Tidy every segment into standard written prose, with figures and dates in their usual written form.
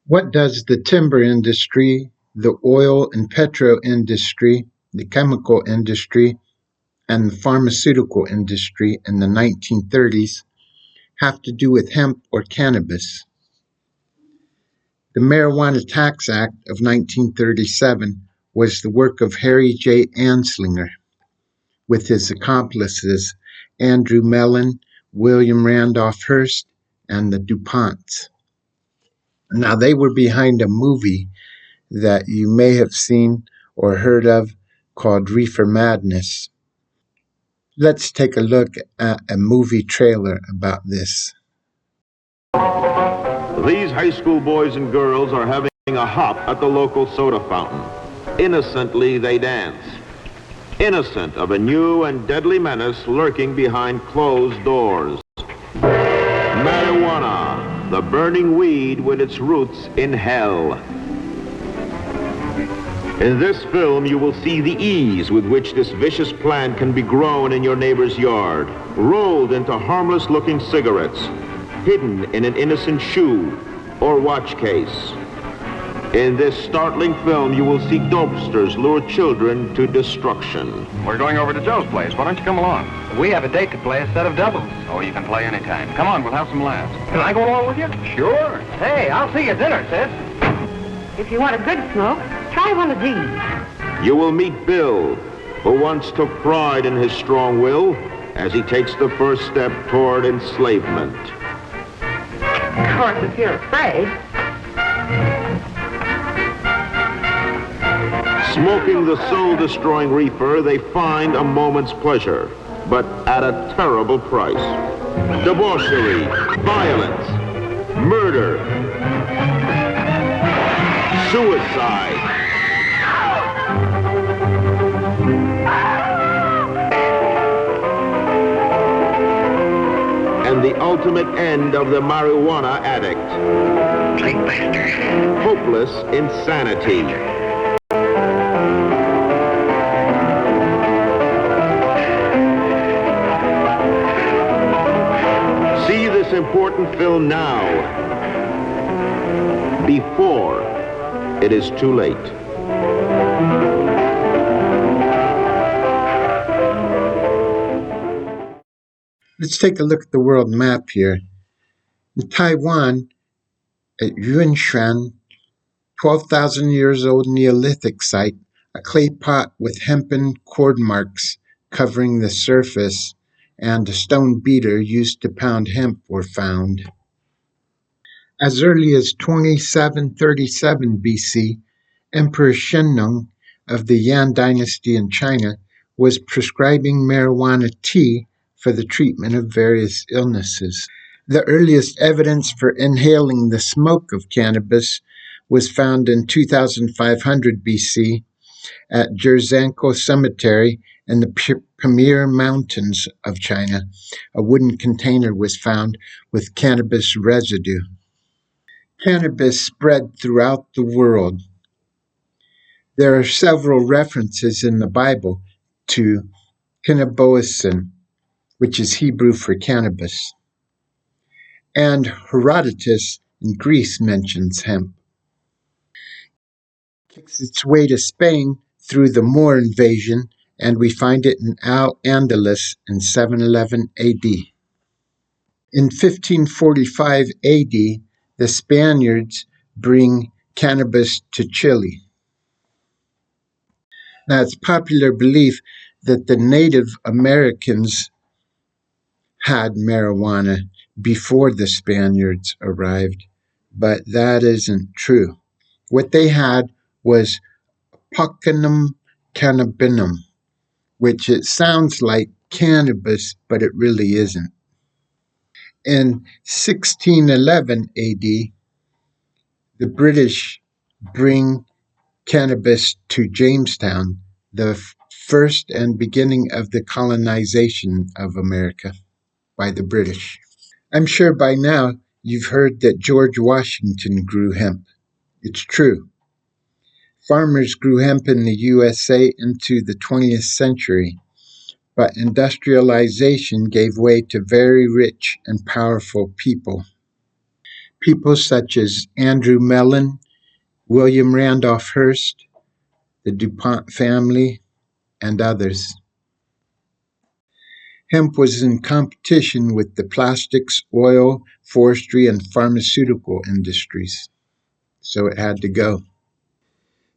What does the timber industry, the oil and petro industry, the chemical industry, and the pharmaceutical industry in the 1930s have to do with hemp or cannabis? The Marijuana Tax Act of 1937 was the work of Harry J. Anslinger with his accomplices Andrew Mellon, William Randolph Hearst, and the DuPonts. Now, they were behind a movie that you may have seen or heard of called Reefer Madness. Let's take a look at a movie trailer about this. These high school boys and girls are having a hop at the local soda fountain. Innocently they dance, innocent of a new and deadly menace lurking behind closed doors. Marijuana, the burning weed with its roots in hell. In this film, you will see the ease with which this vicious plant can be grown in your neighbor's yard, rolled into harmless-looking cigarettes, hidden in an innocent shoe or watch case. In this startling film, you will see dopesters lure children to destruction. We're going over to Joe's place. Why don't you come along? We have a date to play a set of doubles. Oh, you can play anytime. Come on, we'll have some laughs. Can I go along with you? Sure. Hey, I'll see you at dinner, sis. If you want a good smoke, try one of these. You will meet Bill, who once took pride in his strong will as he takes the first step toward enslavement. Of course, if you're afraid. Smoking the soul-destroying reefer, they find a moment's pleasure, but at a terrible price. Debauchery, violence, murder, suicide. And the ultimate end of the marijuana addict. Hopeless insanity. See this important film now, before it is too late. Let's take a look at the world map here. In Taiwan, at Yuanshan, 12,000 years old Neolithic site, a clay pot with hempen cord marks covering the surface and a stone beater used to pound hemp were found. As early as 2737 BC, Emperor Shennong of the Yan dynasty in China was prescribing marijuana tea for the treatment of various illnesses. The earliest evidence for inhaling the smoke of cannabis was found in 2500 BC at Jirzhanko Cemetery in the Pamir Mountains of China. A wooden container was found with cannabis residue. Cannabis spread throughout the world. There are several references in the Bible to cannaboisin, which is Hebrew for cannabis. And Herodotus in Greece mentions hemp. It kicks its way to Spain through the Moor invasion, and we find it in Al-Andalus in 711 AD. In 1545 AD, the Spaniards bring cannabis to Chile. Now, it's popular belief that the Native Americans had marijuana before the Spaniards arrived, but that isn't true. What they had was Poccanum cannabinum, which it sounds like cannabis, but it really isn't. In 1611 AD, the British bring cannabis to Jamestown, the first and beginning of the colonization of America by the British. I'm sure by now you've heard that George Washington grew hemp. It's true. Farmers grew hemp in the USA into the 20th century, but industrialization gave way to very rich and powerful people. People such as Andrew Mellon, William Randolph Hearst, the DuPont family, and others. Hemp was in competition with the plastics, oil, forestry, and pharmaceutical industries, so it had to go.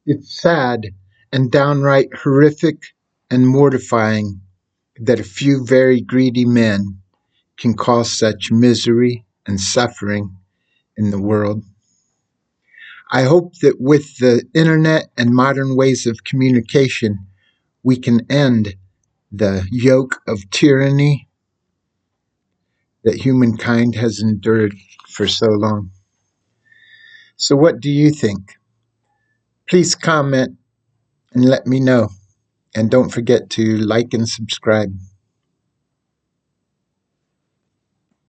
It's sad and downright horrific and mortifying that a few very greedy men can cause such misery and suffering in the world. I hope that with the internet and modern ways of communication, we can end the yoke of tyranny that humankind has endured for so long. So, what do you think? Please comment and let me know. And don't forget to like and subscribe.